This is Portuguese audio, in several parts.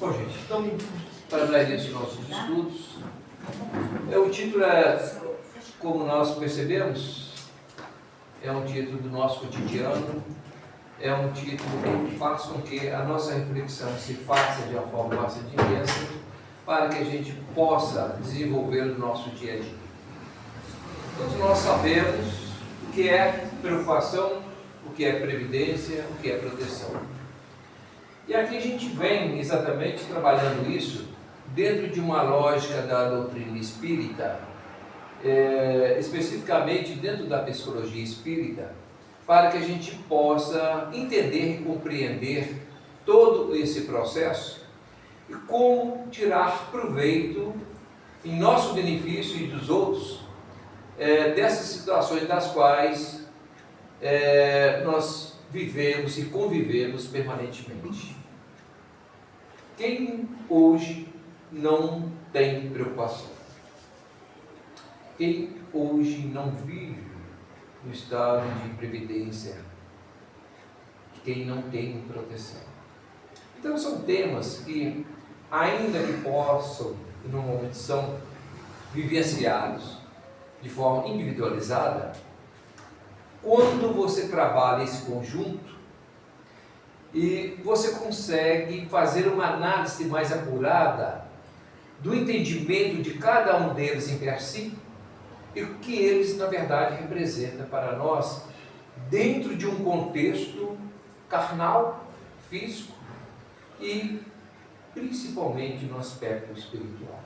Bom, gente, então, para dar início aos nossos estudos, o título é, como nós percebemos, é um título do nosso cotidiano, é um título que faz com que a nossa reflexão se faça de uma forma bastante intensa, para que a gente possa desenvolver no nosso dia a dia. Todos nós sabemos o que é preocupação, o que é previdência, o que é proteção. E aqui a gente vem exatamente trabalhando isso dentro de uma lógica da doutrina espírita, especificamente dentro da psicologia espírita, para que a gente possa entender e compreender todo esse processo e como tirar proveito em nosso benefício e dos outros dessas situações das quais nós vivemos e convivemos permanentemente. Quem hoje não tem preocupação? Quem hoje não vive no estado de previdência? Quem não tem proteção? Então são temas que, ainda que possam, e normalmente são vivenciados de forma individualizada, quando você trabalha esse conjunto e você consegue fazer uma análise mais apurada do entendimento de cada um deles em per si e o que eles, na verdade, representam para nós dentro de um contexto carnal, físico e principalmente no aspecto espiritual.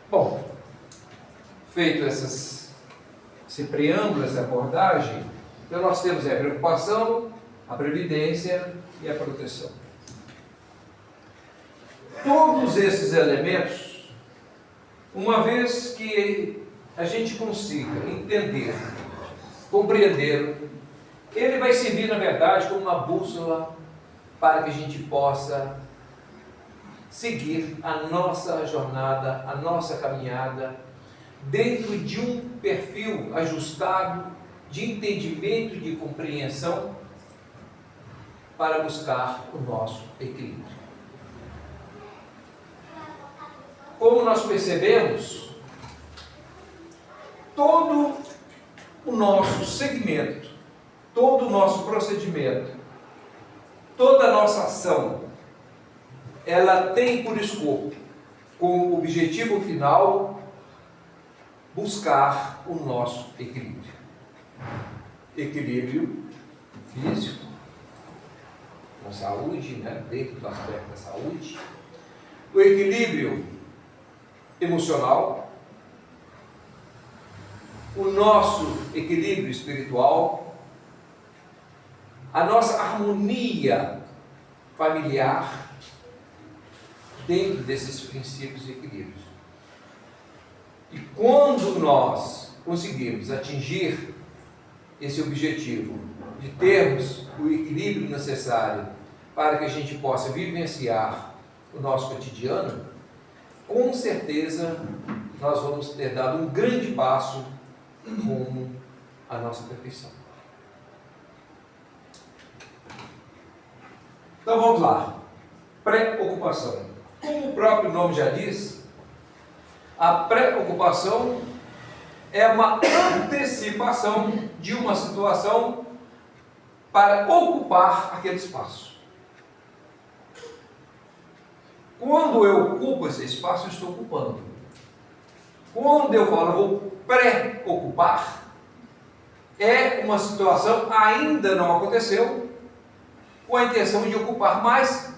Bom, feito esse preâmbulo, essa abordagem, então nós temos a preocupação, a previdência e a proteção. Todos esses elementos, uma vez que a gente consiga entender, compreender, ele vai servir, na verdade, como uma bússola para que a gente possa seguir a nossa jornada, a nossa caminhada, dentro de um perfil ajustado de entendimento e de compreensão para buscar o nosso equilíbrio. Como nós percebemos, todo o nosso segmento, todo o nosso procedimento, toda a nossa ação, ela tem por escopo, como objetivo final, buscar o nosso equilíbrio. Equilíbrio físico, com saúde, dentro do aspecto da saúde. O equilíbrio emocional. O nosso equilíbrio espiritual. A nossa harmonia familiar, dentro desses princípios e equilíbrios. E quando nós conseguimos atingir esse objetivo de termos o equilíbrio necessário para que a gente possa vivenciar o nosso cotidiano, com certeza nós vamos ter dado um grande passo rumo à nossa perfeição. Então vamos lá. Preocupação. Como o próprio nome já diz, a preocupação é uma antecipação de uma situação para ocupar aquele espaço. Quando eu ocupo esse espaço, eu estou ocupando. Quando eu falo vou pré-ocupar, é uma situação ainda não aconteceu, com a intenção de ocupar, mas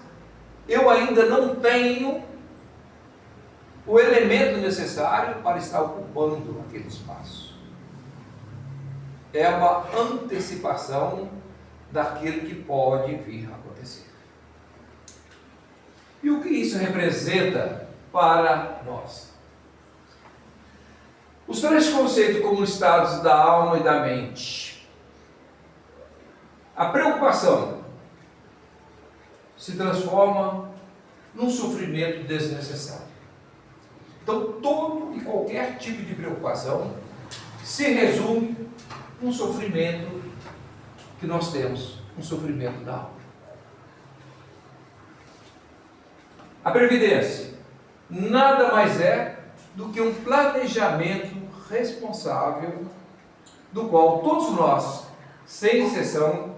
eu ainda não tenho o elemento necessário para estar ocupando aquele espaço. É uma antecipação daquilo que pode vir a acontecer. E o que isso representa para nós? Os três conceitos como estados da alma e da mente. A preocupação se transforma num sofrimento desnecessário. Então, todo e qualquer tipo de preocupação se resume num sofrimento que nós temos, um sofrimento da alma. A previdência nada mais é do que um planejamento responsável, do qual todos nós, sem exceção,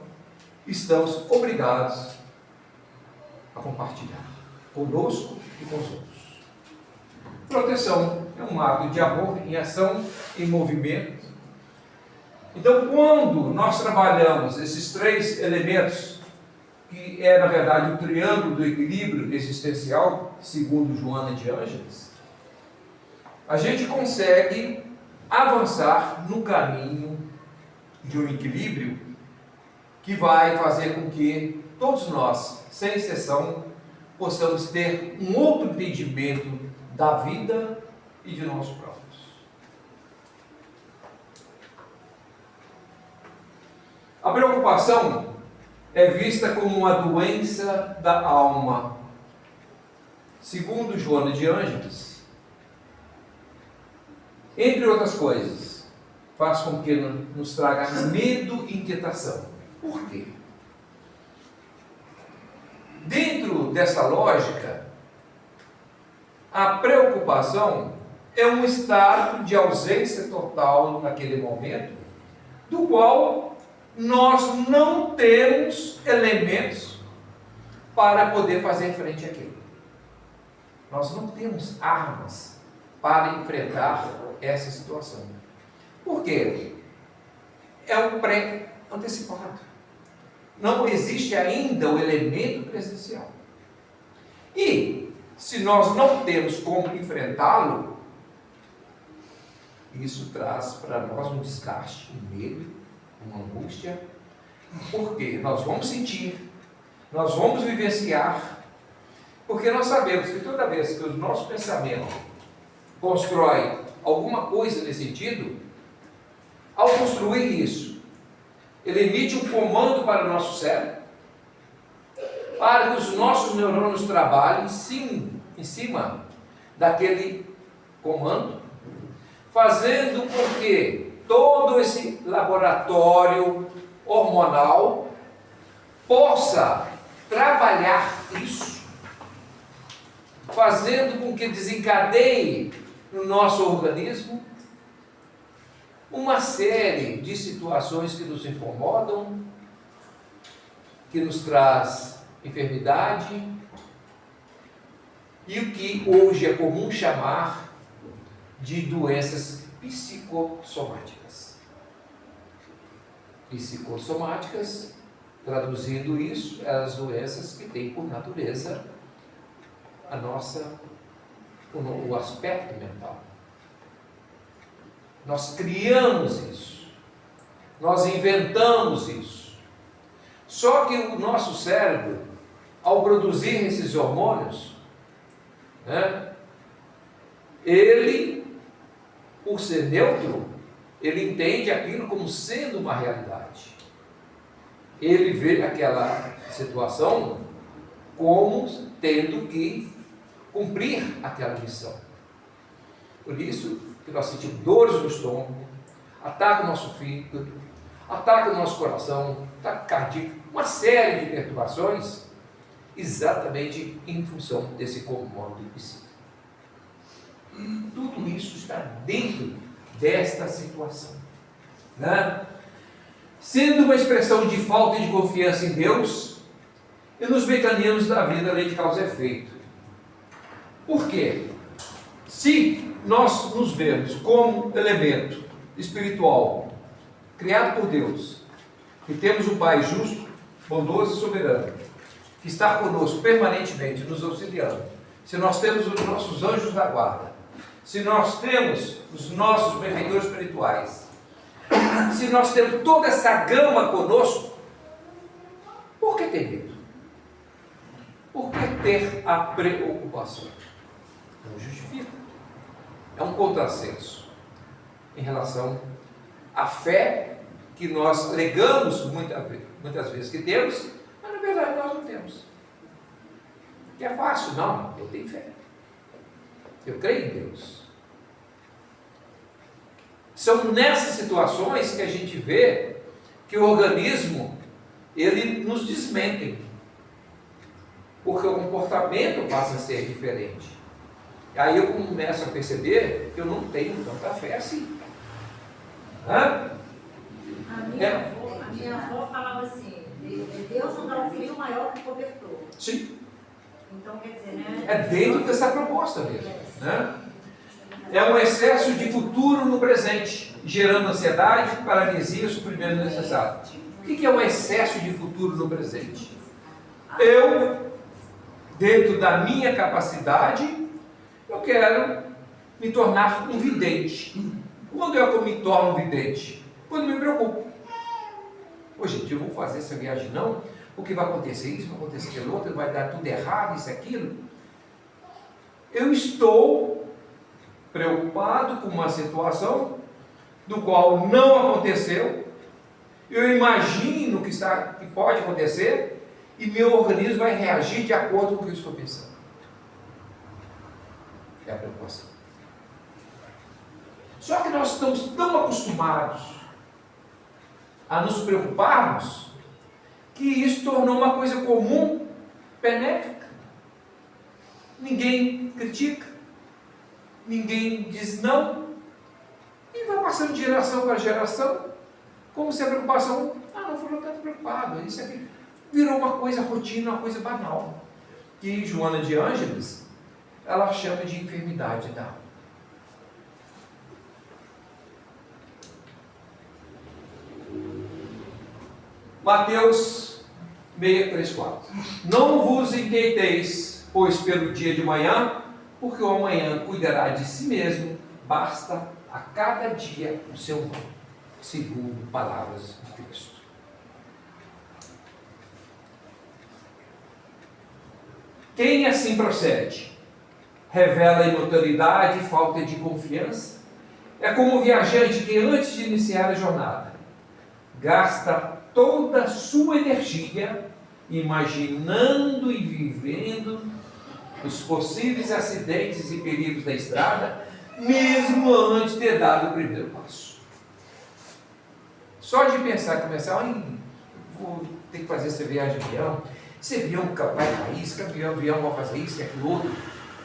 estamos obrigados a compartilhar conosco e com os outros. Proteção é um ato de amor em ação, em movimento. Então, quando nós trabalhamos esses três elementos, que é, na verdade, o triângulo do equilíbrio existencial, segundo Joana de Ângeles, a gente consegue avançar no caminho de um equilíbrio que vai fazer com que todos nós, sem exceção, possamos ter um outro entendimento da vida e de nós próprios. A preocupação é vista como uma doença da alma. Segundo Joana de Ângeles, entre outras coisas, faz com que nos traga medo e inquietação. Por quê? Dentro dessa lógica, a preocupação é um estado de ausência total naquele momento, do qual nós não temos elementos para poder fazer frente àquilo. Nós não temos armas para enfrentar essa situação. Por quê? É um pré-antecipado. Não existe ainda o elemento presencial. E, se nós não temos como enfrentá-lo, isso traz para nós um desgaste, um medo, uma angústia, porque nós vamos sentir, nós vamos vivenciar, porque nós sabemos que toda vez que o nosso pensamento constrói alguma coisa nesse sentido, ao construir isso, ele emite um comando para o nosso cérebro, para que os nossos neurônios trabalhem em cima daquele comando, fazendo com que todo esse laboratório hormonal possa trabalhar isso, fazendo com que desencadeie no nosso organismo uma série de situações que nos incomodam, que nos traz enfermidade, e o que hoje é comum chamar de doenças psicossomáticas. Psicossomáticas, traduzindo isso, é as doenças que têm por natureza o aspecto mental. Nós criamos isso, nós inventamos isso. Só que o nosso cérebro, ao produzir esses hormônios, ele, por ser neutro, ele entende aquilo como sendo uma realidade. Ele vê aquela situação como tendo que cumprir aquela missão. Por isso que nós sentimos dores no estômago, ataca o nosso fígado, ataca o nosso coração, ataque cardíaco, uma série de perturbações, exatamente em função desse comando psíquico. Tudo isso está dentro desta situação, sendo uma expressão de falta de confiança em Deus e nos mecanismos da vida, lei de causa e efeito. Por quê? Se nós nos vemos como elemento espiritual criado por Deus, que temos um Pai justo, bondoso e soberano, que está conosco permanentemente, nos auxiliando, se nós temos os nossos anjos da guarda, se nós temos os nossos benfeitores espirituais, se nós temos toda essa gama conosco, por que ter medo? Por que ter a preocupação? Não justifica. É um contrassenso em relação à fé que nós alegamos muitas vezes que temos, mas na verdade nós não temos. Que é fácil, não, eu tenho fé. Eu creio em Deus. São nessas situações que a gente vê que o organismo, ele nos desmente. porque o comportamento passa a ser diferente. Aí eu começo a perceber que eu não tenho tanta fé assim. Hã? A minha avó falava assim, Deus não dá um frio maior que o cobertor. Sim. Então, quer dizer, né? É dentro dessa proposta mesmo. Né? É um excesso de futuro no presente, gerando ansiedade, paralisia e sofrimento necessário. O que é um excesso de futuro no presente? Eu, dentro da minha capacidade, eu quero me tornar um vidente. Quando é que eu me torno um vidente? Quando me preocupo. Pô, gente, eu vou fazer essa viagem não, porque vai acontecer isso, vai acontecer aquilo outro, vai dar tudo errado, isso, aquilo. Eu estou preocupado com uma situação do qual não aconteceu. Eu imagino que pode acontecer e meu organismo vai reagir de acordo com o que eu estou pensando. É a preocupação. Só que nós estamos tão acostumados a nos preocuparmos que isso tornou uma coisa comum, benéfica. Ninguém critica, ninguém diz não, e vai passando de geração para geração, como se a preocupação, não fulano está preocupado, isso aqui virou uma coisa rotina, uma coisa banal, que Joana de Ângeles, ela chama de enfermidade da alma. Mateus 6:3-4. Não vos inquieteis, pois pelo dia de manhã, porque o amanhã cuidará de si mesmo, basta a cada dia o seu mal, segundo palavras de Cristo. Quem assim procede, revela imaturidade e falta de confiança. É como o viajante que antes de iniciar a jornada, gasta toda a sua energia imaginando e vivendo os possíveis acidentes e perigos da estrada, mesmo antes de ter dado o primeiro passo. Só de pensar, começar, vou ter que fazer essa viagem de avião, esse avião vai cair, esse avião vai fazer isso e aquilo outro,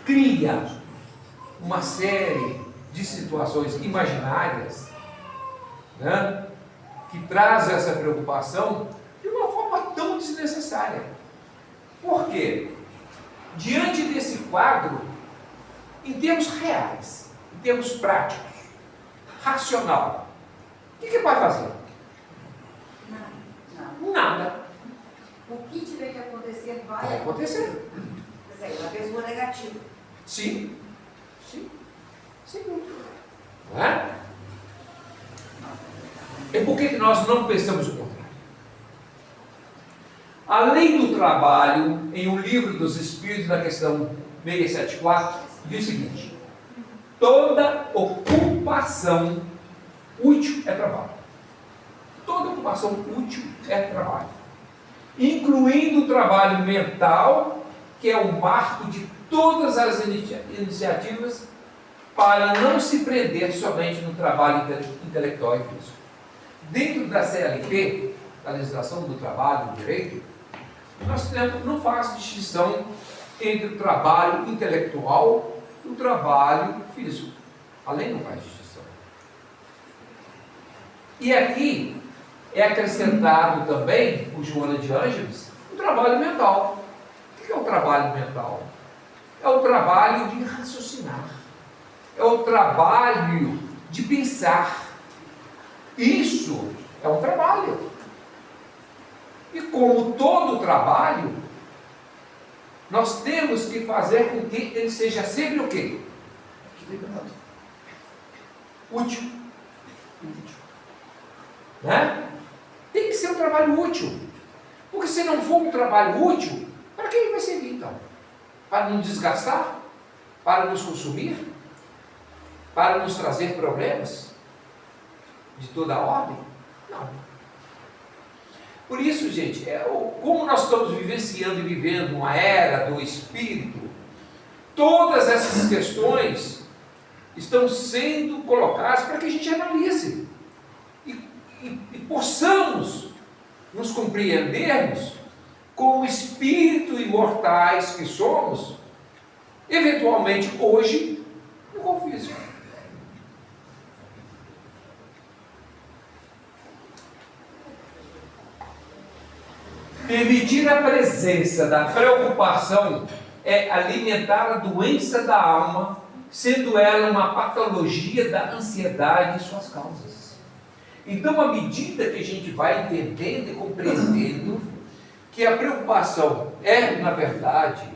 cria uma série de situações imaginárias, né, que traz essa preocupação de uma forma tão desnecessária. Por quê? Diante desse quadro, em termos reais, em termos práticos, racional, o que vai fazer? Nada. O que tiver que acontecer Vai acontecer. Quer dizer, uma pessoa negativa. Sim. Sem dúvida. Não é? E por que nós não pensamos o contrário? A lei do trabalho, em O Livro dos Espíritos, na questão 674, diz o seguinte: toda ocupação útil é trabalho. Toda ocupação útil é trabalho. Incluindo o trabalho mental, que é o marco de todas as iniciativas para não se prender somente no trabalho intelectual e físico. Dentro da CLT, da legislação do trabalho, do direito, nós não faz distinção entre o trabalho intelectual e o trabalho físico. A lei não faz distinção. E aqui é acrescentado também, por Joana de Ângeles, o trabalho mental. O que é o trabalho mental? É o trabalho de raciocinar. É o trabalho de pensar. Isso é um trabalho. E como todo trabalho, nós temos que fazer com que ele seja sempre o quê? Equilibrado. Útil. Né? Tem que ser um trabalho útil. Porque se não for um trabalho útil, para que ele vai servir então? Para nos desgastar? Para nos consumir? Para nos trazer problemas? De toda a ordem? Não. Por isso, gente, como nós estamos vivenciando e vivendo uma era do Espírito, todas essas questões estão sendo colocadas para que a gente analise e possamos nos compreendermos como espírito imortais que somos, eventualmente hoje, no corpo físico. Permitir a presença da preocupação é alimentar a doença da alma, sendo ela uma patologia da ansiedade e suas causas. Então, à medida que a gente vai entendendo e compreendendo que a preocupação é, na verdade,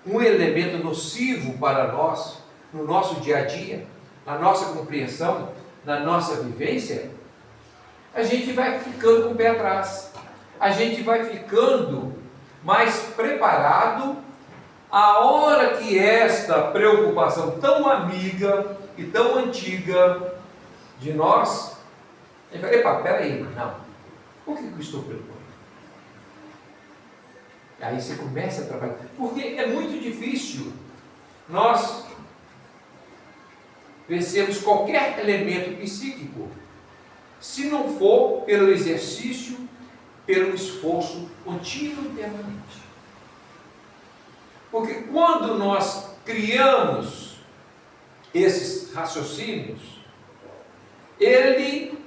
um elemento nocivo para nós, no nosso dia a dia, na nossa compreensão, na nossa vivência, a gente vai ficando com o pé atrás. A gente vai ficando mais preparado a hora que esta preocupação tão amiga e tão antiga de nós, a gente vai, epa, peraí, não, por que eu estou preocupado? Aí você começa a trabalhar, porque é muito difícil nós vencermos qualquer elemento psíquico se não for pelo exercício, pelo esforço contínuo e permanente. Porque quando nós criamos esses raciocínios, ele,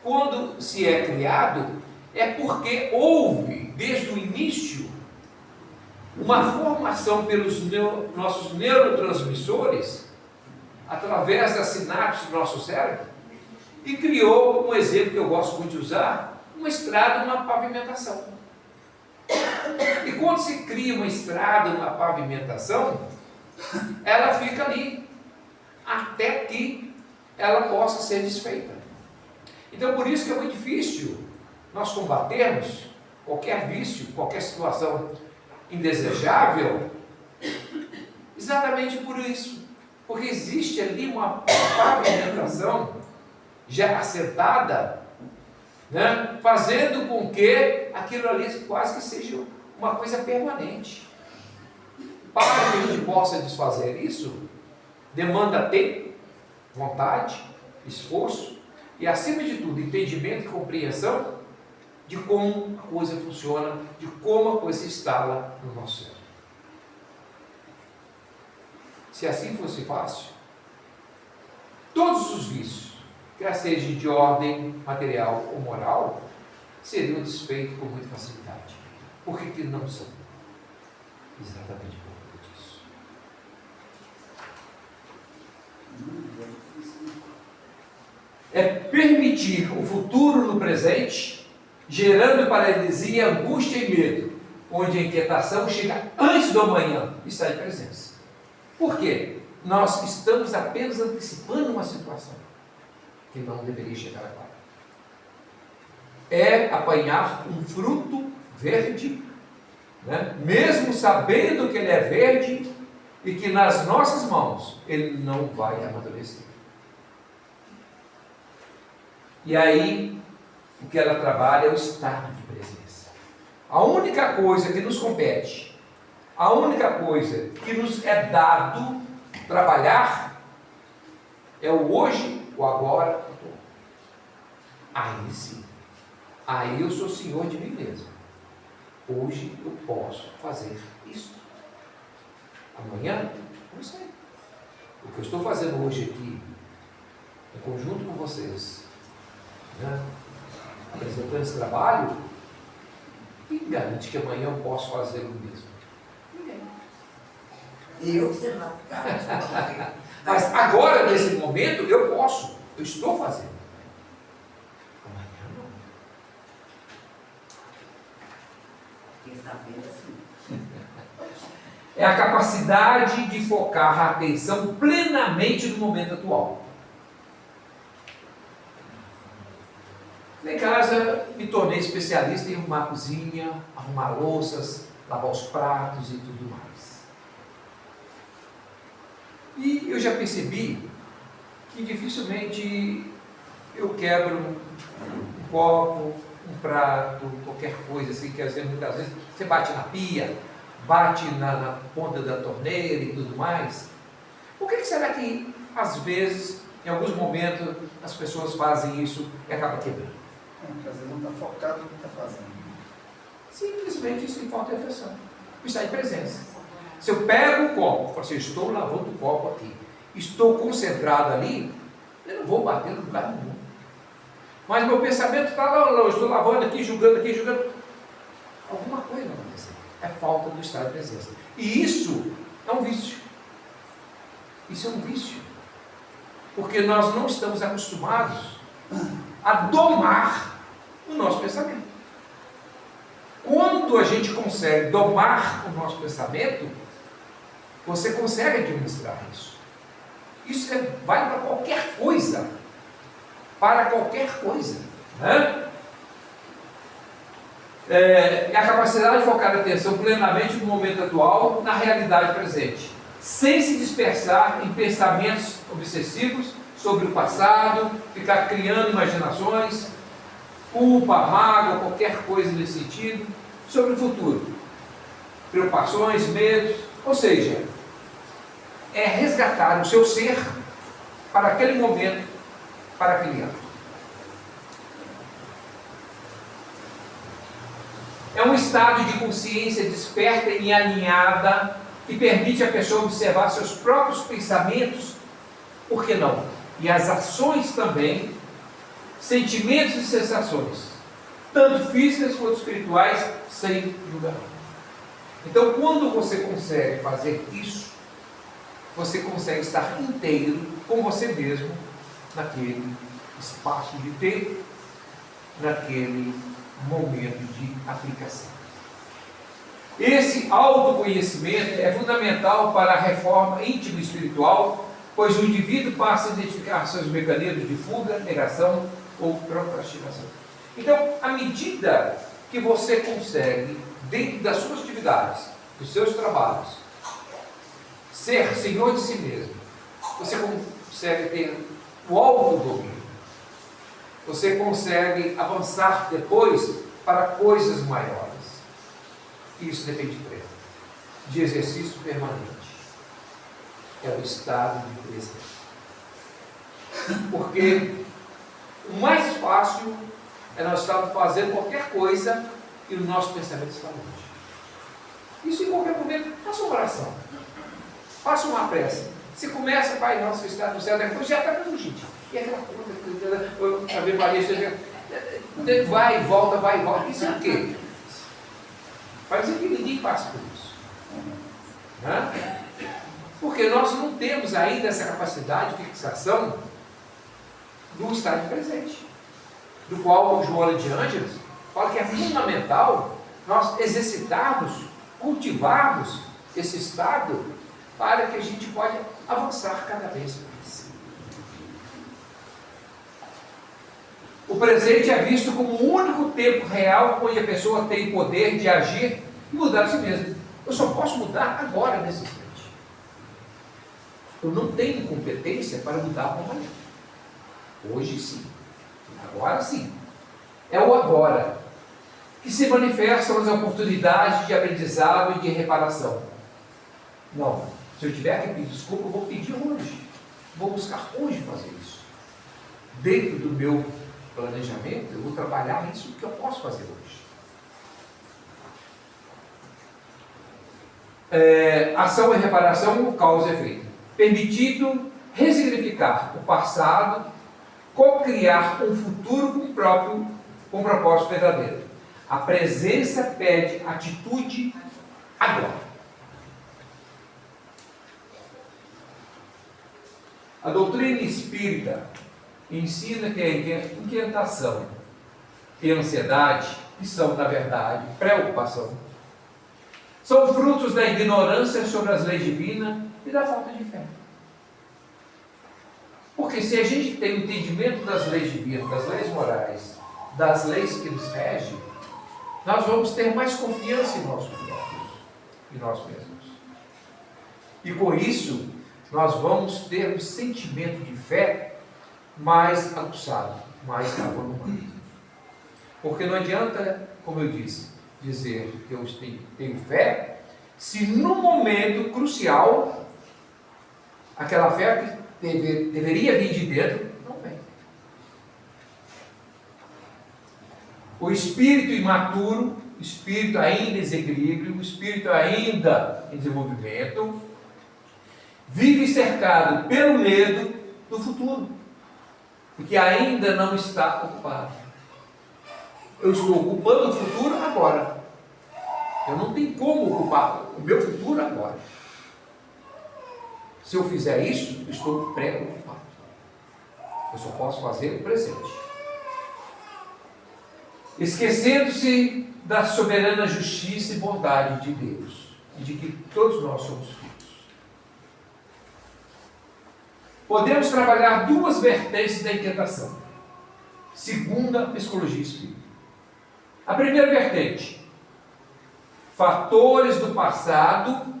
quando se é criado, é porque houve, desde o início, uma formação pelos nossos neurotransmissores, através das sinapses do nosso cérebro, e criou um exemplo que eu gosto muito de usar, uma estrada, uma pavimentação. E quando se cria uma estrada, uma pavimentação, ela fica ali, até que ela possa ser desfeita. Então, por isso que é muito difícil nós combatermos qualquer vício, qualquer situação indesejável, exatamente por isso. Porque existe ali uma pavimentação já assentada, né, fazendo com que aquilo ali quase que seja uma coisa permanente. Para que a gente possa desfazer isso, demanda tempo, vontade, esforço e, acima de tudo, entendimento e compreensão de como a coisa funciona, de como a coisa se instala no nosso cérebro. Se assim fosse fácil, todos os vícios, quer seja de ordem material ou moral, seriam desfeitos com muita facilidade. Por que não são? Exatamente por conta disso. É permitir o futuro no presente, gerando paralisia, angústia e medo, onde a inquietação chega antes do amanhã e está em presença. Por quê? Nós estamos apenas antecipando uma situação que não deveria chegar agora. É apanhar um fruto verde, né? Mesmo sabendo que ele é verde e que nas nossas mãos ele não vai amadurecer. E aí, o que ela trabalha é o estado de presença. A única coisa que nos compete, a única coisa que nos é dado trabalhar é o hoje, o agora, o todo. Aí sim, aí eu sou senhor de mim mesmo. Hoje eu posso fazer isso. Amanhã, não sei. O que eu estou fazendo hoje aqui, em conjunto com vocês, né, apresentando esse trabalho, quem garante que amanhã eu posso fazer o mesmo? Ninguém. Eu sei lá, cara. Mas agora, nesse momento, eu posso. Eu estou fazendo. Amanhã não. Terça-feira, sim. É a capacidade de focar a atenção plenamente no momento atual. Em casa, me tornei especialista em arrumar a cozinha, arrumar louças, lavar os pratos e tudo mais. E eu já percebi que dificilmente eu quebro um copo, um prato, qualquer coisa assim, que às vezes, muitas vezes você bate na pia, bate na ponta da torneira e tudo mais. Por que será que, às vezes, em alguns momentos, as pessoas fazem isso e acabam quebrando? Porque às vezes não está focado no que está fazendo. Simplesmente isso em falta de atenção. O estado de presença. Se eu pego o copo, falo assim, estou lavando o copo aqui, estou concentrado ali, eu não vou bater no lugar nenhum. Mas meu pensamento está lá, eu estou lavando aqui, julgando. Alguma coisa não aconteceu. É falta do estado de presença. E isso é um vício. Isso é um vício. Porque nós não estamos acostumados a domar o nosso pensamento. Quando a gente consegue domar o nosso pensamento, você consegue administrar isso. Isso vale para qualquer coisa. Para qualquer coisa. Né? É a capacidade de focar a atenção plenamente no momento atual, na realidade presente, sem se dispersar em pensamentos obsessivos sobre o passado, ficar criando imaginações, culpa, mágoa, qualquer coisa nesse sentido, sobre o futuro, preocupações, medos, ou seja, é resgatar o seu ser para aquele momento, para aquele ano. É um estado de consciência desperta e alinhada que permite a pessoa observar seus próprios pensamentos, por que não? E as ações também, sentimentos e sensações, tanto físicas quanto espirituais, sem julgamento. Então, quando você consegue fazer isso, você consegue estar inteiro com você mesmo naquele espaço de tempo, naquele momento de aplicação. Esse autoconhecimento é fundamental para a reforma íntima e espiritual, pois o indivíduo passa a identificar seus mecanismos de fuga, negação ou procrastinação. Então, à medida que você consegue, dentro das suas atividades, dos seus trabalhos, ser senhor de si mesmo, você consegue ter o autodomínio. Você consegue avançar depois para coisas maiores. Isso depende de treino, de exercício permanente. É o estado de presença. Porque o mais fácil é nós estarmos fazendo qualquer coisa e o nosso pensamento está longe. Isso em qualquer momento. Faça uma oração. Faça uma prece. Se começa, Pai nosso que está no céu, depois já está fugindo. E aquela coisa, Ave Maria, vai e volta. Isso é o quê? Vai dizer que ninguém passa por isso. Né? Porque nós não temos ainda essa capacidade de fixação do estado presente, do qual o Joana de Ângeles fala que é fundamental nós exercitarmos, cultivarmos esse estado para que a gente possa avançar cada vez mais. O presente é visto como o único tempo real onde a pessoa tem poder de agir e mudar a si mesma. Eu só posso mudar agora, nesse instante. Eu não tenho competência para mudar o amanhã. Hoje sim. Agora sim. É o agora que se manifestam as oportunidades de aprendizado e de reparação. Não. Se eu tiver que pedir desculpa, eu vou pedir hoje. Vou buscar hoje fazer isso. Dentro do meu planejamento, eu vou trabalhar isso que eu posso fazer hoje. Ação e reparação, causa e efeito. Permitido ressignificar o passado, co-criar um futuro com propósito verdadeiro. A presença pede atitude agora. A doutrina espírita ensina que a inquietação e a ansiedade, que são, na verdade, preocupação, são frutos da ignorância sobre as leis divinas e da falta de fé. Porque se a gente tem o entendimento das leis divinas, das leis morais, das leis que nos regem, nós vamos ter mais confiança em nós mesmos. E com isso, nós vamos ter um sentimento de fé mais aguçado, mais avolumado. Porque não adianta, como eu disse, dizer que eu tenho fé, se no momento crucial, aquela fé que deveria vir de dentro, não vem. O espírito imaturo espírito ainda em desequilíbrio, o espírito ainda em desenvolvimento, vive cercado pelo medo do futuro, porque ainda não está ocupado. Eu estou ocupando o futuro agora. Eu não tenho como ocupar o meu futuro agora. Se eu fizer isso, eu estou pré-ocupado. Eu só posso fazer o presente. Esquecendo-se da soberana justiça e bondade de Deus, e de que todos nós somos filhos. Podemos trabalhar duas vertentes da inquietação, segundo a psicologia espírita. A primeira vertente, fatores do passado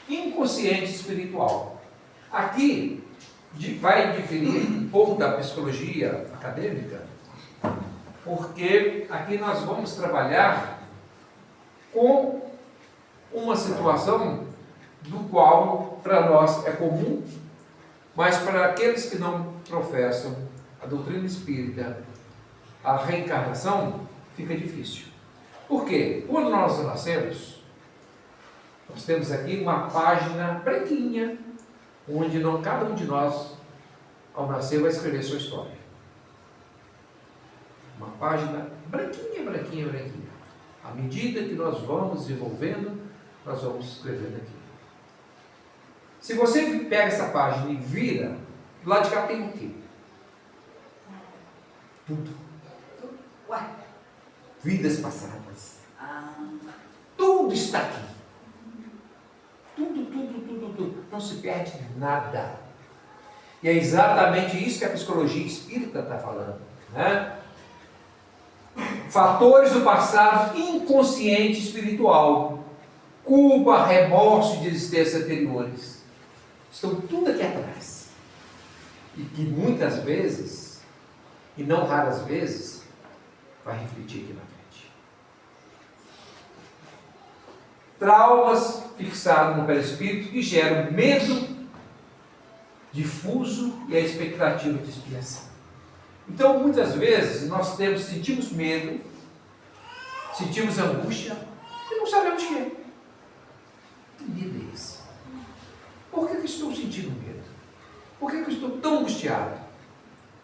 inconsciente espiritual. Aqui vai diferir um pouco da psicologia acadêmica, porque aqui nós vamos trabalhar com uma situação do qual para nós é comum, mas para aqueles que não professam a doutrina espírita, a reencarnação fica difícil. Por quê? Quando nós nascemos, nós temos aqui uma página branquinha, onde cada um de nós, ao nascer, vai escrever sua história. Uma página branquinha, branquinha, branquinha. À medida que nós vamos desenvolvendo, nós vamos escrevendo aqui. Se você pega essa página e vira, do lado de cá tem o quê? Tudo. Ué? Vidas passadas. Tudo está aqui. Tudo. Não se perde nada. E é exatamente isso que a psicologia espírita está falando, né? Fatores do passado inconsciente espiritual, culpa, remorso e desistência anteriores, estão tudo aqui atrás. E que muitas vezes, e não raras vezes, vai refletir aqui na frente. Traumas fixados no perispírito que geram medo difuso e a expectativa de expiação. Então, muitas vezes, nós sentimos medo, sentimos angústia e não sabemos o que é. Que medo é esse? Por que eu estou sentindo medo? Por que eu estou tão angustiado?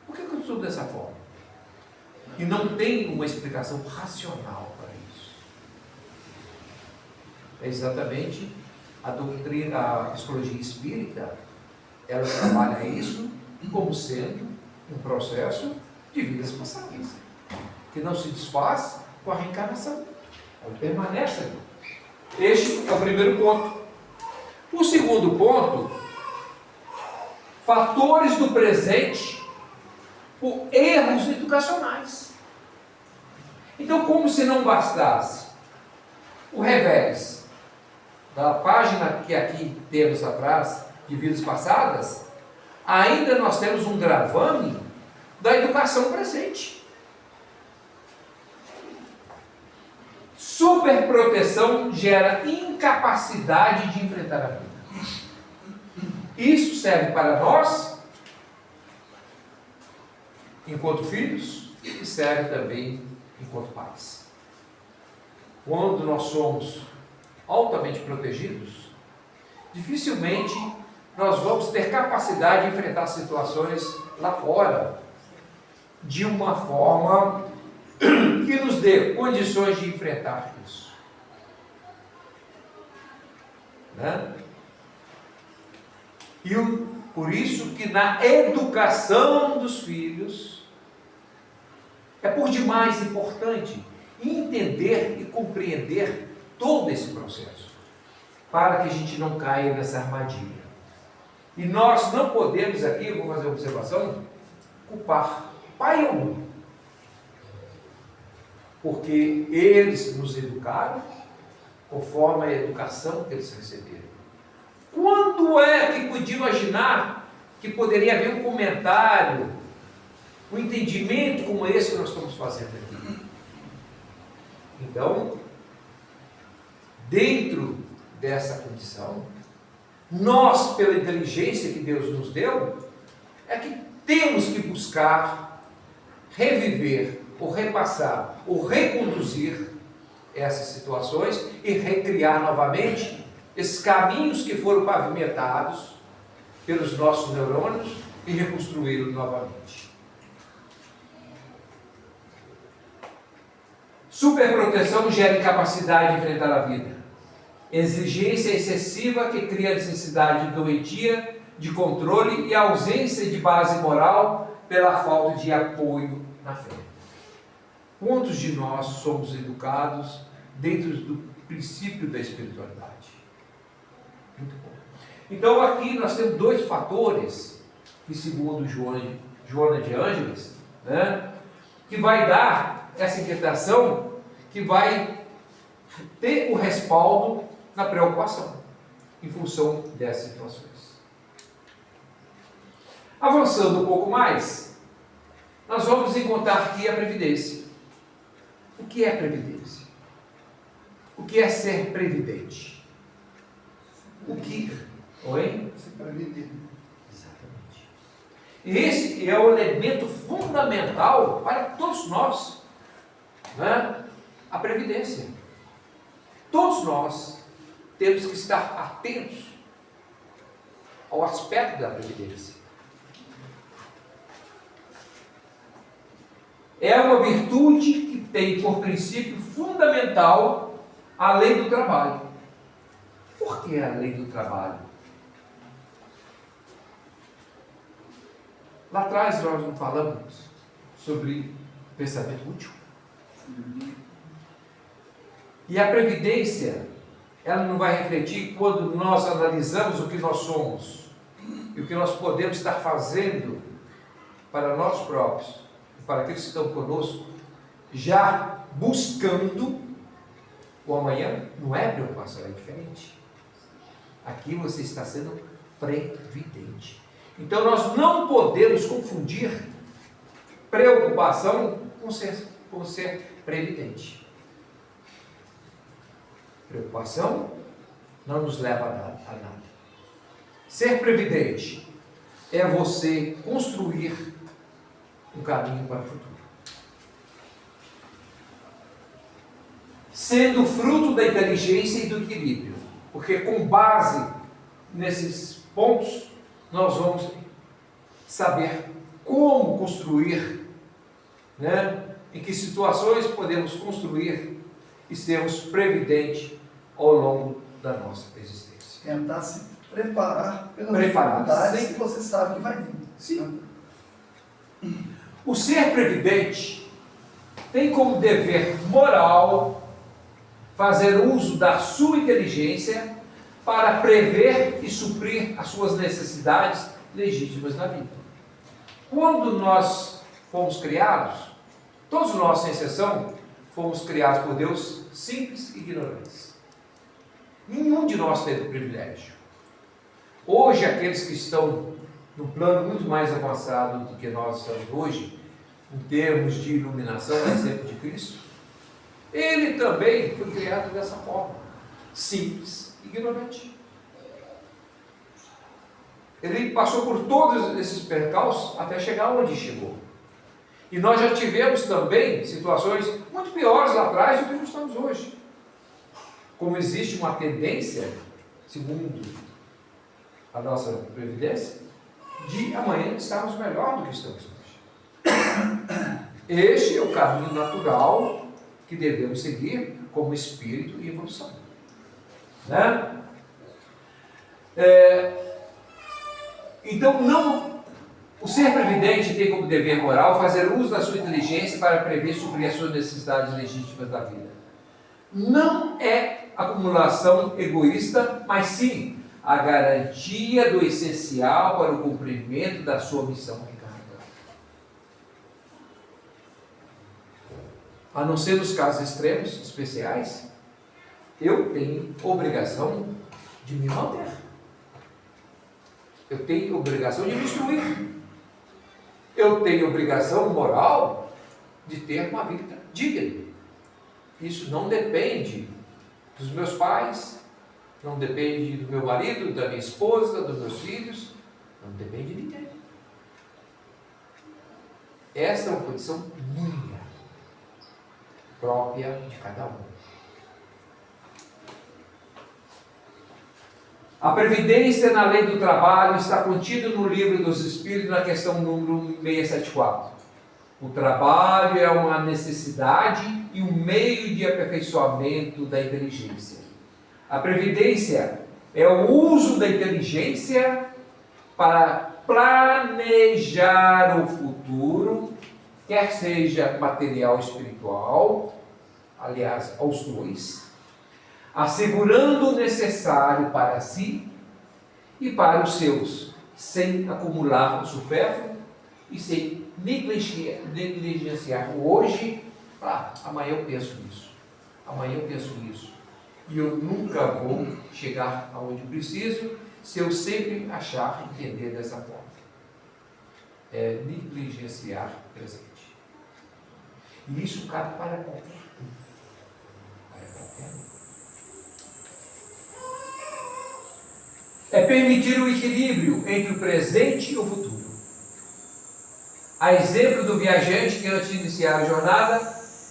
Por que eu estou dessa forma? E não tem uma explicação racional para isso. É exatamente a doutrina, a psicologia espírita, ela trabalha isso como sendo um processo de vidas passadas, que não se desfaz com a reencarnação. Ela permanece ali. Este é o primeiro ponto. O segundo ponto, fatores do presente por erros educacionais. Então, como se não bastasse o revés da página que aqui temos atrás, de vidas passadas, ainda nós temos um gravame da educação presente. Superproteção gera incapacidade de enfrentar a vida. Isso serve para nós, enquanto filhos, e serve também enquanto pais. Quando nós somos altamente protegidos, dificilmente nós vamos ter capacidade de enfrentar situações lá fora de uma forma que nos dê condições de enfrentar isso. Né? E por isso que na educação dos filhos é por demais importante entender e compreender todo esse processo, para que a gente não caia nessa armadilha. E nós não podemos aqui, eu vou fazer uma observação, culpar pai ou mãe, porque eles nos educaram conforme a educação que eles receberam. Quando é que podia imaginar que poderia haver um comentário, um entendimento como esse que nós estamos fazendo aqui? Então, dentro dessa condição, nós, pela inteligência que Deus nos deu, é que temos que buscar reviver, ou repassar, ou reconduzir essas situações e recriar novamente esses caminhos que foram pavimentados pelos nossos neurônios e reconstruí-los novamente. Superproteção gera incapacidade de enfrentar a vida. Exigência excessiva que cria necessidade doentia de controle e ausência de base moral pela falta de apoio na fé. Quantos de nós somos educados dentro do princípio da espiritualidade? Muito bom. Então aqui nós temos dois fatores, que segundo Joana de Ângeles, né, que vai dar essa inquietação, que vai ter o respaldo na preocupação, em função dessas situações. Avançando um pouco mais, nós vamos encontrar aqui a previdência. O que é previdência? O que é ser previdente? O que... Oi? Se prevenir. Exatamente. E esse é o elemento fundamental para todos nós, né? A previdência. Todos nós temos que estar atentos ao aspecto da previdência. É uma virtude que tem por princípio fundamental a lei do trabalho. Por que a lei do trabalho? Lá atrás nós não falamos sobre pensamento útil. E a previdência, ela não vai refletir quando nós analisamos o que nós somos e o que nós podemos estar fazendo para nós próprios, para aqueles que estão conosco, já buscando o amanhã. Não é preocupação, é diferente. Aqui você está sendo previdente. Então nós não podemos confundir preocupação com ser previdente. Preocupação não nos leva a nada. Ser previdente é você construir um caminho para o futuro. Sendo fruto da inteligência e do equilíbrio. Porque com base nesses pontos, nós vamos saber como construir, né? Em que situações podemos construir e sermos previdentes ao longo da nossa existência. Tentar se preparar pelas Preparar, dificuldades sempre. que você sabe que vai vir. Sim. O ser previdente tem como dever moral fazer uso da sua inteligência para prever e suprir as suas necessidades legítimas na vida. Quando nós fomos criados, todos nós, sem exceção, fomos criados por Deus simples e ignorantes. Nenhum de nós teve privilégio. Hoje, aqueles que estão no plano muito mais avançado do que nós estamos hoje, em termos de iluminação, a exemplo de Cristo, ele também foi criado dessa forma, simples e ignorante. Ele passou por todos esses percalços até chegar onde chegou. E nós já tivemos também situações muito piores lá atrás do que nós estamos hoje. Como existe uma tendência, segundo a nossa previdência, de amanhã estarmos melhor do que estamos hoje. Este é o caminho natural que devemos seguir como espírito e evolução. Né? Então, o ser previdente tem como dever moral fazer uso da sua inteligência para prever e suprir as suas necessidades legítimas da vida. Não é acumulação egoísta, mas sim a garantia do essencial para o cumprimento da sua missão encarnada. A não ser nos casos extremos, especiais, eu tenho obrigação de me manter. Eu tenho obrigação de me instruir. Eu tenho obrigação moral de ter uma vida digna. Isso não depende dos meus pais, não depende do meu marido, da minha esposa, dos meus filhos, não depende de ninguém. Essa é uma condição minha, própria de cada um. A previdência na lei do trabalho está contida no livro dos Espíritos, na questão número 674. O trabalho é uma necessidade e um meio de aperfeiçoamento da inteligência. A previdência é o uso da inteligência para planejar o futuro, quer seja material ou espiritual, aliás, aos dois, assegurando o necessário para si e para os seus, sem acumular o supérfluo e sem negligenciar o hoje. Amanhã eu penso nisso, amanhã eu penso nisso, e eu nunca vou chegar aonde preciso se eu sempre achar entender dessa forma. É negligenciar o presente. E isso cabe para qualquer um. Para qualquer um. É permitir o equilíbrio entre o presente e o futuro. A exemplo do viajante que, antes de iniciar a jornada,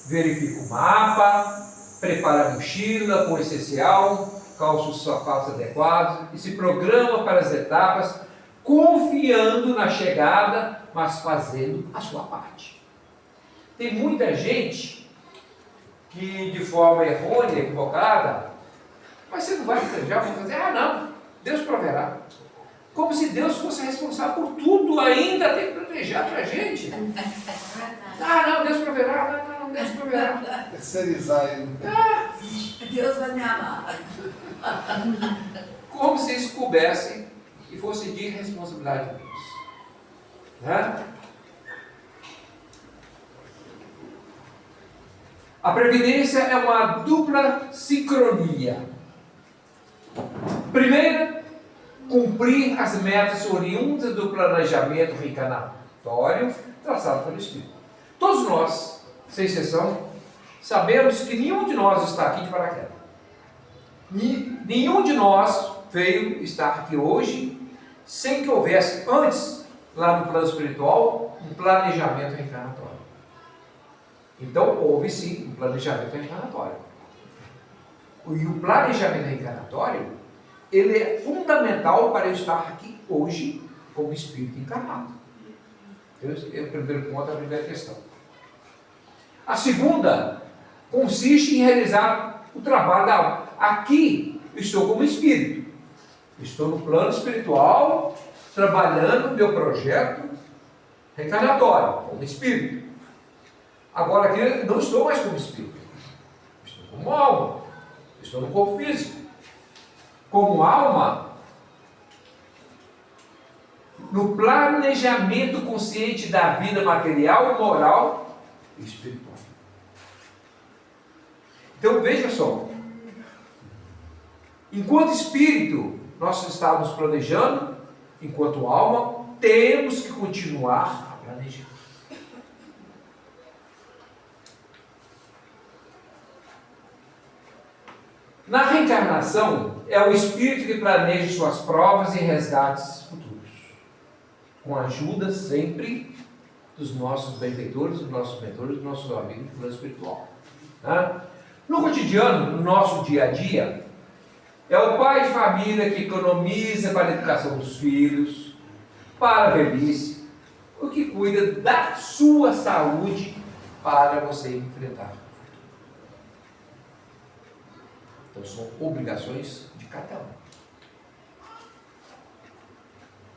verifica o mapa, prepara a mochila com o essencial, calça os sapatos adequados e se programa para as etapas, confiando na chegada, mas fazendo a sua parte. Tem muita gente que, de forma errônea, equivocada, mas você não vai planejar, vai fazer, não, Deus proverá. Como se Deus fosse responsável por tudo, ainda tem que planejar para a gente. Não, Deus proverá, não, Deus proverá. Terceirizar ele. Deus vai me amar. Como se isso coubesse e fosse de responsabilidade de Deus. Né? A previdência é uma dupla sincronia. Primeiro, cumprir as metas oriundas do planejamento reencarnatório traçado pelo Espírito. Todos nós, sem exceção, sabemos que nenhum de nós está aqui de paraquedas. Nenhum de nós veio estar aqui hoje sem que houvesse antes, lá no plano espiritual, um planejamento reencarnatório. Então, houve sim um planejamento reencarnatório. E o planejamento reencarnatório, ele é fundamental para eu estar aqui hoje como espírito encarnado. Esse é o primeiro ponto, a primeira questão. A segunda consiste em realizar o trabalho da alma. Aqui estou como espírito. Estou no plano espiritual, trabalhando o meu projeto reencarnatório, como espírito. Agora aqui não estou mais como espírito. Estou como alma. Estou no corpo físico. Como alma, no planejamento consciente da vida material, moral e espiritual. Então veja só, enquanto espírito, nós estamos planejando, enquanto alma, temos que continuar a planejar. Na reencarnação, é o espírito que planeja suas provas e resgates futuros, com a ajuda sempre dos nossos benfeitores, dos nossos mentores, dos nossos amigos do plano espiritual. No cotidiano, no nosso dia a dia, é o pai de família que economiza para a educação dos filhos, para a velhice, o que cuida da sua saúde para você enfrentar. Então são obrigações de cada um.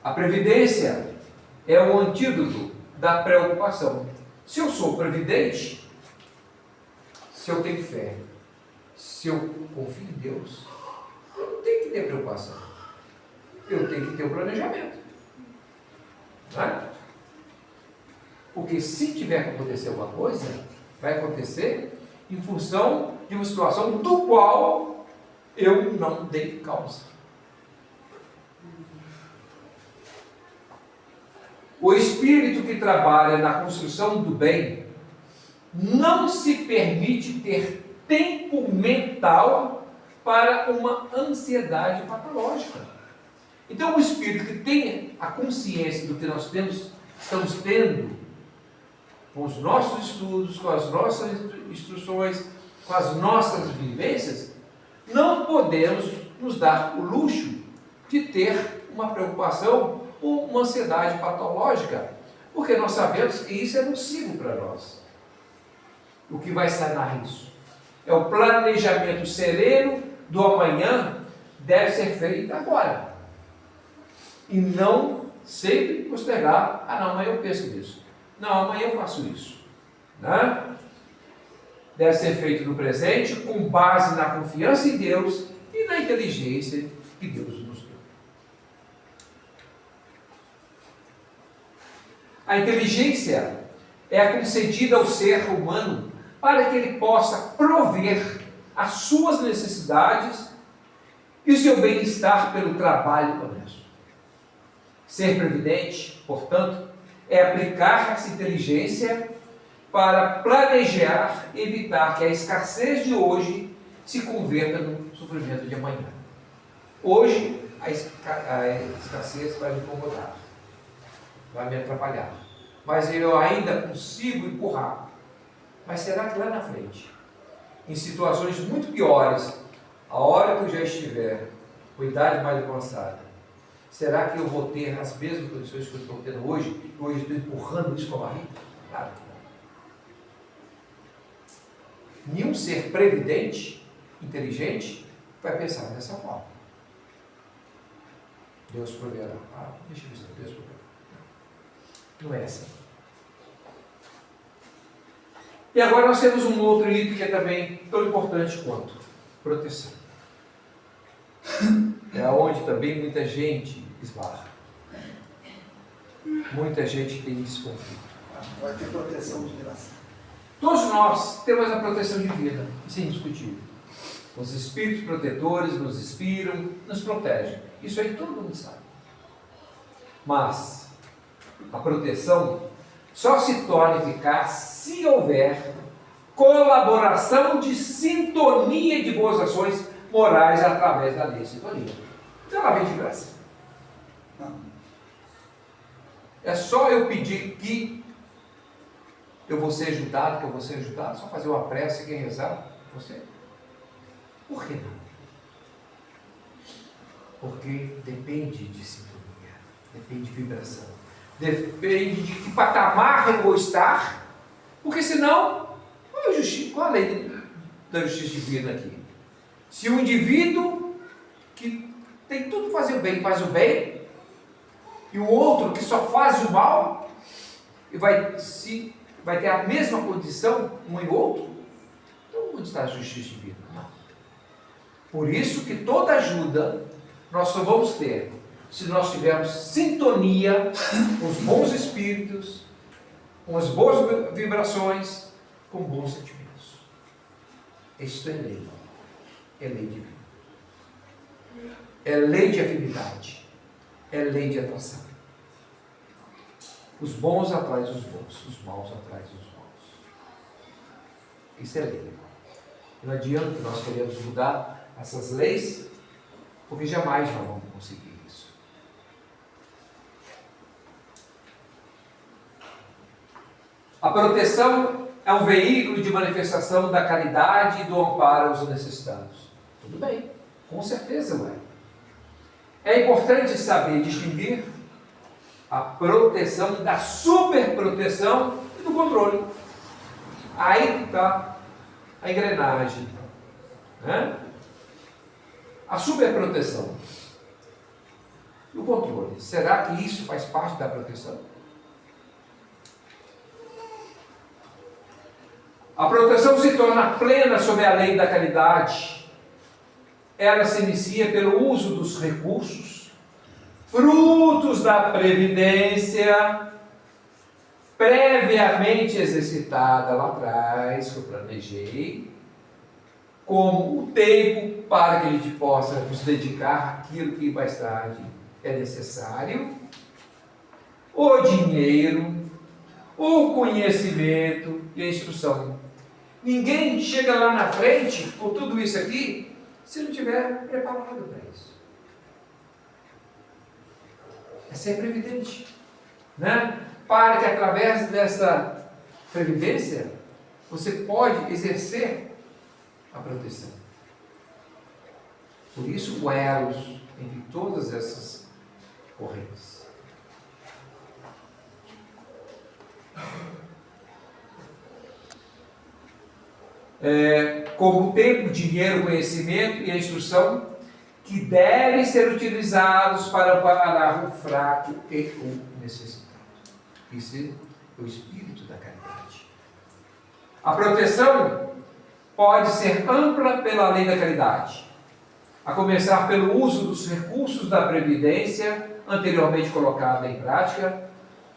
A previdência é o antídoto da preocupação. Se eu sou previdente, se eu tenho fé, se eu confio em Deus, eu não tenho que ter preocupação. Eu tenho que ter um planejamento. Não é? Porque se tiver que acontecer alguma coisa, vai acontecer em função de uma situação do qual eu não dei causa. O espírito que trabalha na construção do bem não se permite ter tempo mental para uma ansiedade patológica. Então, o espírito que tem a consciência do que nós estamos tendo com os nossos estudos, com as nossas instruções, com as nossas vivências, não podemos nos dar o luxo de ter uma preocupação ou uma ansiedade patológica, porque nós sabemos que isso é nocivo para nós. O que vai sanar isso? É o planejamento sereno do amanhã, deve ser feito agora. E não sempre postergar, não, amanhã eu penso nisso. Não, amanhã eu faço isso. Né? Deve ser feito no presente, com base na confiança em Deus e na inteligência que Deus nos deu. A inteligência é concedida ao ser humano para que ele possa prover as suas necessidades e o seu bem-estar pelo trabalho honesto. Ser previdente, portanto, é aplicar essa inteligência para planejar e evitar que a escassez de hoje se converta no sofrimento de amanhã. Hoje, a escassez vai me incomodar, vai me atrapalhar, mas eu ainda consigo empurrar. Mas será que lá na frente, em situações muito piores, a hora que eu já estiver com idade mais avançada, será que eu vou ter as mesmas condições que eu estou tendo hoje, e hoje estou empurrando isso com a barriga? Claro que não. Nenhum ser previdente, inteligente, vai pensar dessa forma. Deus proverá. Deixa eu ver se Deus proverá. Não é assim. E agora nós temos um outro item que é também tão importante quanto proteção. É onde também muita gente esbarra. Muita gente tem esse conflito. Vai ter proteção de graça. Todos nós temos a proteção divina, isso é indiscutível. Os espíritos protetores nos inspiram, nos protegem. Isso aí todo mundo sabe. Mas a proteção só se torna eficaz se houver colaboração de sintonia de boas ações morais através da lei de sintonia. Então ela vem de graça. Não. É só eu pedir que eu vou ser ajudado, só fazer uma prece, quem rezar, você. Por que não? Porque depende de sintonia, depende de vibração, depende de que patamar eu vou estar, porque senão, qual a lei da justiça divina aqui? Se o indivíduo que tem tudo para fazer o bem, faz o bem, e o outro que só faz o mal, e vai ter a mesma condição, um e outro, então onde está a justiça divina? Não. Por isso que toda ajuda nós só vamos ter se nós tivermos sintonia com os bons espíritos, com as boas vibrações, com bons sentimentos. Isto é lei. É lei divina. É lei de afinidade. É lei de atração. Os bons atraem os bons, os maus atraem os maus. Isso é lei. Não adianta que nós queremos mudar essas leis, porque jamais nós vamos conseguir isso. A proteção é um veículo de manifestação da caridade e do amparo aos necessitados. Tudo bem, com certeza é. É importante saber distinguir a proteção da superproteção e do controle. Aí está a engrenagem. Né? A superproteção e o controle. Será que isso faz parte da proteção? A proteção se torna plena sob a lei da caridade. Ela se inicia pelo uso dos recursos, frutos da previdência, previamente exercitada lá atrás, que eu planejei, como o tempo para que a gente possa nos dedicar àquilo que mais tarde é necessário, o dinheiro, o conhecimento e a instrução. Ninguém chega lá na frente com tudo isso aqui se não tiver preparado para isso. É sempre evidente, né? Para que através dessa previdência você pode exercer a proteção. Por isso, o elos entre todas essas correntes. Como o tempo, o dinheiro, o conhecimento e a instrução que devem ser utilizados para amparar o fraco e o necessitado. Isso é o espírito da caridade. A proteção pode ser ampla pela lei da caridade, a começar pelo uso dos recursos da previdência anteriormente colocada em prática,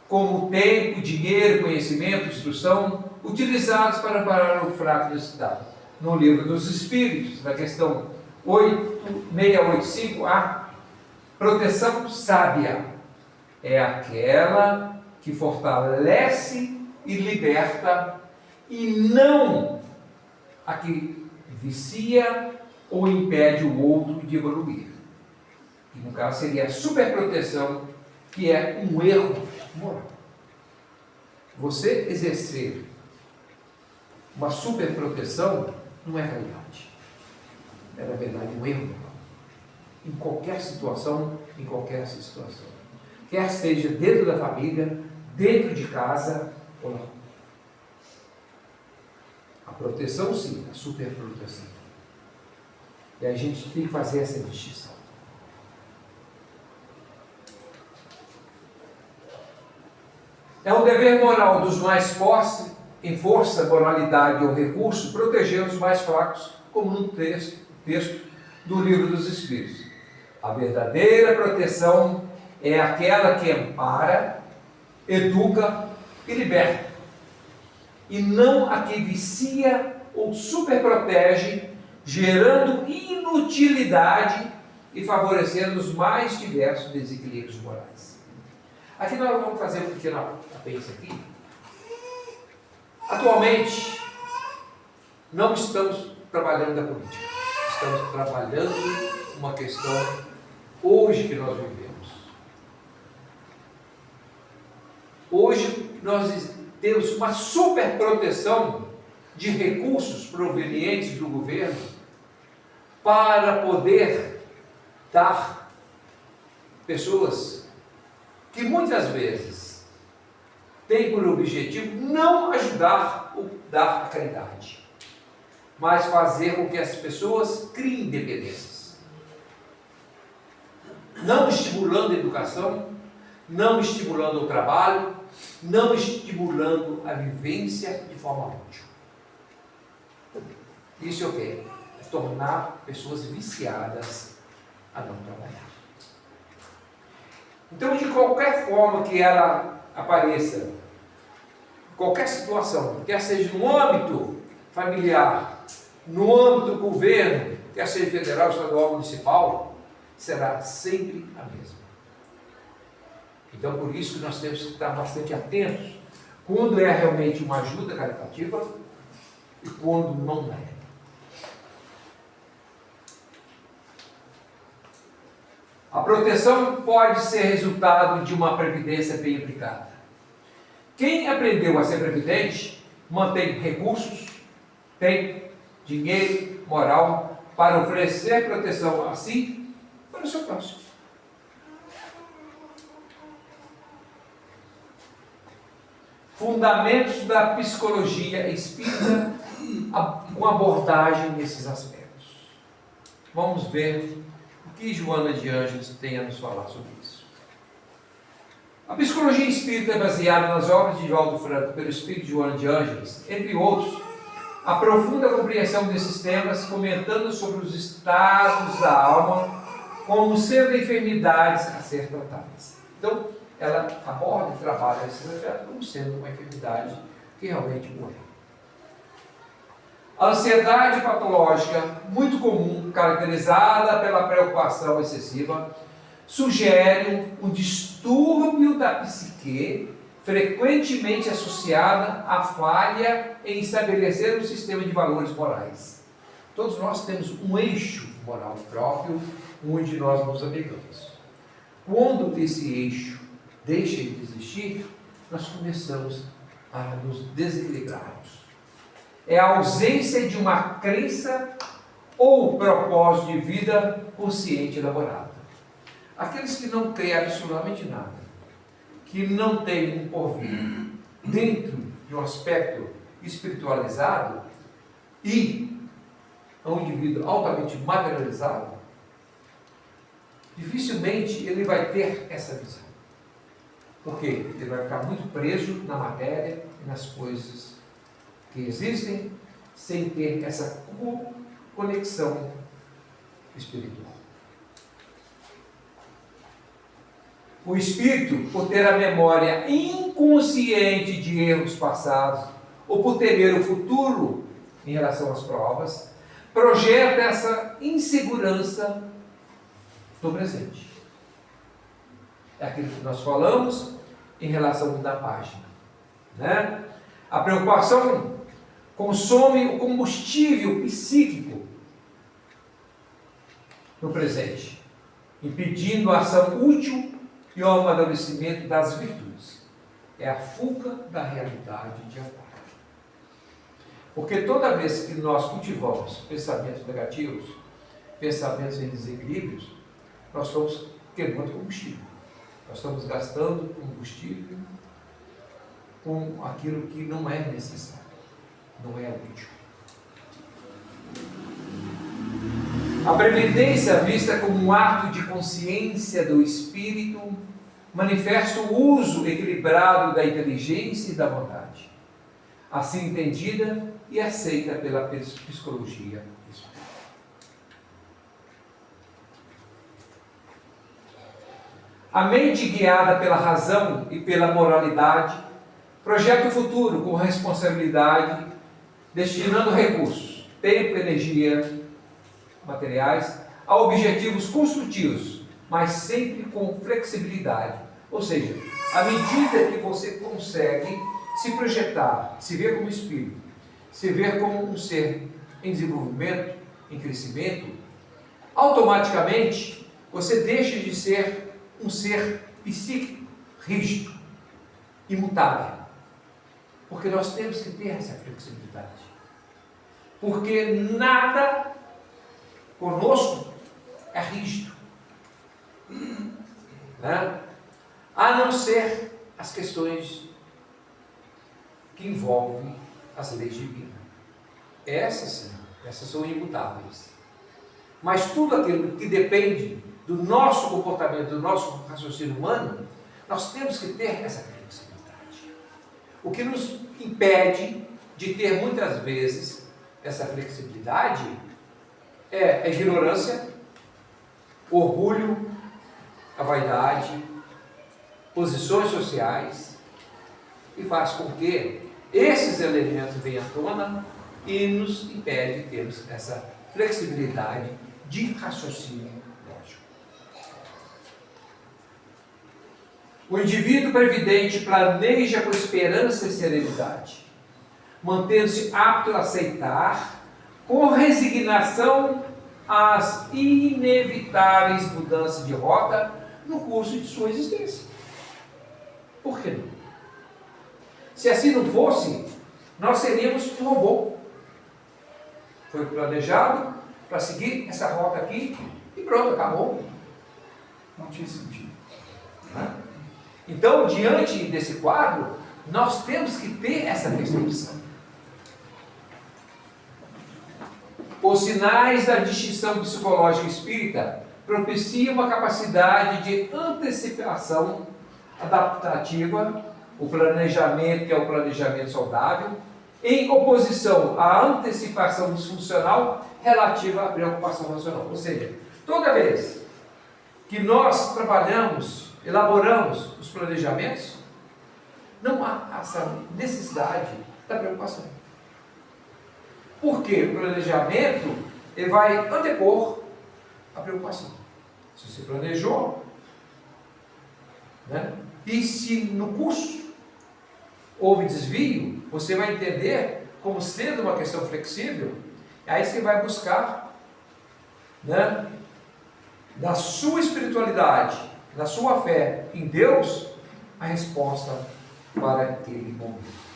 como o tempo, dinheiro, conhecimento, instrução, utilizados para amparar o fraco e necessitado. No Livro dos Espíritos, na questão 685A, proteção sábia é aquela que fortalece e liberta, e não a que vicia ou impede o outro de evoluir. E no caso seria a superproteção, que é um erro moral. Você exercer uma superproteção não é realidade. É, na verdade, um erro moral. Em qualquer situação, quer seja dentro da família, dentro de casa ou na rua. A proteção, sim, a superproteção. E a gente tem que fazer essa distinção. É um dever moral dos mais fortes, em força, moralidade ou recurso, proteger os mais fracos, como no texto do Livro dos Espíritos. A verdadeira proteção é aquela que ampara, educa e liberta, e não a que vicia ou superprotege, gerando inutilidade e favorecendo os mais diversos desequilíbrios morais. Aqui nós vamos fazer um pequeno apêndice aqui. Atualmente, não estamos trabalhando da política, estamos trabalhando uma questão hoje que nós vivemos. Hoje nós temos uma superproteção de recursos provenientes do governo para poder dar pessoas que muitas vezes têm por objetivo não ajudar ou dar a caridade, mas fazer com que as pessoas criem independências, não estimulando a educação, não estimulando o trabalho, não estimulando a vivência de forma útil. Isso é o quê? Tornar pessoas viciadas a não trabalhar. Então, de qualquer forma que ela apareça, qualquer situação, quer seja no âmbito familiar, no âmbito do governo, quer seja federal, estadual, municipal, será sempre a mesma. Então, por isso que nós temos que estar bastante atentos quando é realmente uma ajuda caritativa e quando não é. A proteção pode ser resultado de uma previdência bem aplicada. Quem aprendeu a ser previdente mantém recursos, tem dinheiro, moral para oferecer proteção a si e para o seu próximo. Fundamentos da psicologia espírita com abordagem nesses aspectos. Vamos ver o que Joana de Ângeles tem a nos falar sobre isso. A psicologia espírita é baseada nas obras de Divaldo Franco pelo espírito de Joana de Ângeles, entre outros, aprofunda a compreensão desses temas, comentando sobre os estados da alma como sendo enfermidades a ser tratadas. Então, ela aborda e trabalha esses aspectos como sendo uma enfermidade que realmente morre. A ansiedade patológica, muito comum, caracterizada pela preocupação excessiva, sugere um distúrbio da psique, frequentemente associada à falha em estabelecer um sistema de valores morais. Todos nós temos um eixo moral próprio, onde nós nos apegamos. Quando esse eixo deixa de existir, nós começamos a nos desequilibrarmos. É a ausência de uma crença ou propósito de vida consciente elaborado. Aqueles que não têm absolutamente nada, que não têm um porvir dentro de um aspecto espiritualizado e é um indivíduo altamente materializado, dificilmente ele vai ter essa visão. Porque ele vai ficar muito preso na matéria e nas coisas que existem, sem ter essa conexão espiritual. O espírito, por ter a memória inconsciente de erros passados, ou por temer o futuro em relação às provas, projeta essa insegurança no presente. É aquilo que nós falamos em relação da página, né? A preocupação consome o combustível psíquico no presente, impedindo a ação útil e o amadurecimento das virtudes. É a fuga da realidade de agora. Porque toda vez que nós cultivamos pensamentos negativos, pensamentos em desequilíbrios, nós estamos queimando combustível. Nós estamos gastando combustível com aquilo que não é necessário, não é útil. A previdência, vista como um ato de consciência do espírito, manifesta o uso equilibrado da inteligência e da vontade, assim entendida e aceita pela psicologia espiritual. A mente guiada pela razão e pela moralidade projeta o futuro com responsabilidade, destinando recursos, tempo, energia, materiais, a objetivos construtivos, mas sempre com flexibilidade. Ou seja, à medida que você consegue se projetar, se ver como espírito, se ver como um ser em desenvolvimento, em crescimento, automaticamente você deixa de ser um ser psíquico, rígido, imutável. Porque nós temos que ter essa flexibilidade. Porque nada conosco é rígido, né? A não ser as questões que envolvem as leis divinas. Essas sim, essas são imutáveis. Mas tudo aquilo que depende do nosso comportamento, do nosso raciocínio humano, nós temos que ter essa flexibilidade. O que nos impede de ter muitas vezes essa flexibilidade é a ignorância, o orgulho, a vaidade, posições sociais, e faz com que esses elementos venham à tona e nos impede de termos essa flexibilidade de raciocínio lógico. O indivíduo previdente planeja com esperança e serenidade, mantendo-se apto a aceitar com resignação as inevitáveis mudanças de rota no curso de sua existência. Por que não? Se assim não fosse, nós seríamos um robô. Foi planejado para seguir essa rota aqui e pronto, acabou. Não tinha sentido. Então, diante desse quadro, nós temos que ter essa percepção. Os sinais da distinção psicológica espírita propiciam uma capacidade de antecipação adaptativa, o planejamento, que é o planejamento saudável, em oposição à antecipação disfuncional relativa à preocupação racional. Ou seja, toda vez que nós trabalhamos, elaboramos os planejamentos, não há essa necessidade da preocupação. Porque o planejamento ele vai antepor a preocupação. Se você planejou, né? E se no curso houve desvio, você vai entender como sendo uma questão flexível, aí você vai buscar, né, na sua espiritualidade, na sua fé em Deus, a resposta para aquele momento.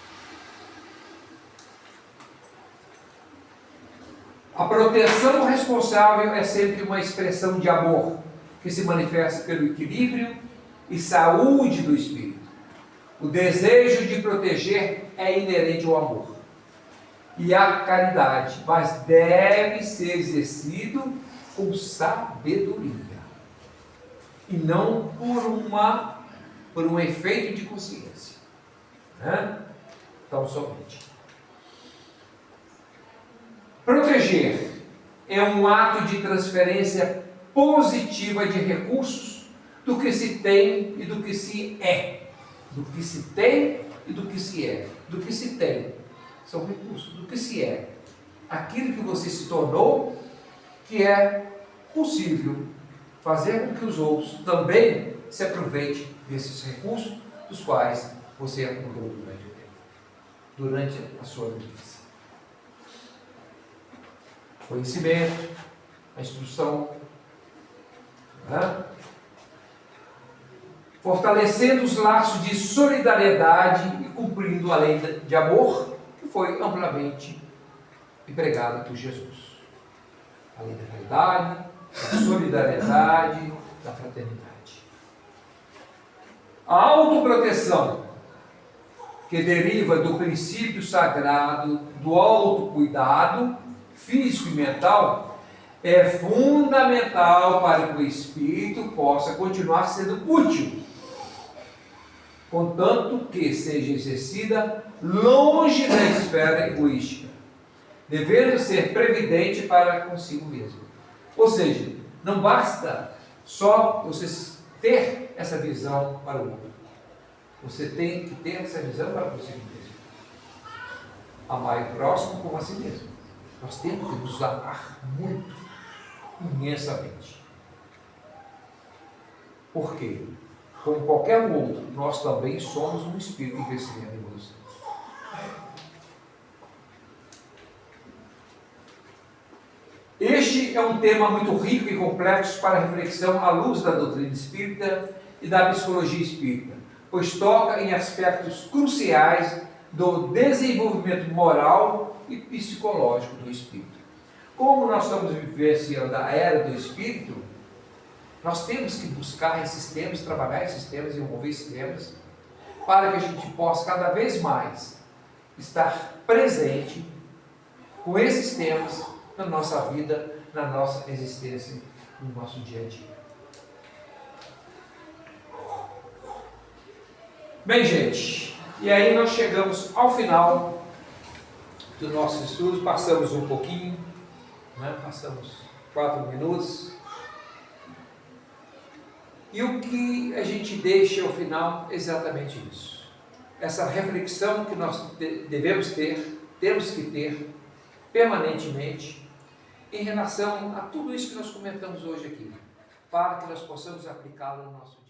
A proteção responsável é sempre uma expressão de amor, que se manifesta pelo equilíbrio e saúde do espírito. O desejo de proteger é inerente ao amor e à caridade, mas deve ser exercido com sabedoria e não por um efeito de consciência, né? Então, somente. Proteger é um ato de transferência positiva de recursos do que se tem e do que se é. Do que se tem e do que se é. Do que se tem são recursos. Do que se é. Aquilo que você se tornou, que é possível fazer com que os outros também se aproveitem desses recursos dos quais você acumulou durante o tempo, durante a sua vivência. Conhecimento, a instrução, né? Fortalecendo os laços de solidariedade e cumprindo a lei de amor que foi amplamente empregada por Jesus. A lei da caridade, da solidariedade, da fraternidade. A autoproteção, que deriva do princípio sagrado do autocuidado físico e mental, é fundamental para que o espírito possa continuar sendo útil, contanto que seja exercida longe da esfera egoística, devendo ser previdente para consigo mesmo. Ou seja, não basta só você ter essa visão para o outro. Você tem que ter essa visão para consigo mesmo. Amar o próximo como a si mesmo. Nós temos que nos amar muito, imensamente. Por quê? Como qualquer outro, nós também somos um espírito em crescimento e evolução. Este é um tema muito rico e complexo para reflexão à luz da doutrina espírita e da psicologia espírita, pois toca em aspectos cruciais do desenvolvimento moral e psicológico do espírito. Como nós estamos vivenciando a era do espírito, nós temos que buscar esses temas, trabalhar esses temas, envolver esses temas, para que a gente possa cada vez mais estar presente com esses temas na nossa vida, na nossa existência, no nosso dia a dia. Bem, gente, e aí nós chegamos ao final do nosso estudo, passamos um pouquinho, né? Passamos 4 minutos. E o que a gente deixa ao final é exatamente isso. Essa reflexão que nós devemos ter, temos que ter permanentemente em relação a tudo isso que nós comentamos hoje aqui, para que nós possamos aplicá-lo no nosso dia.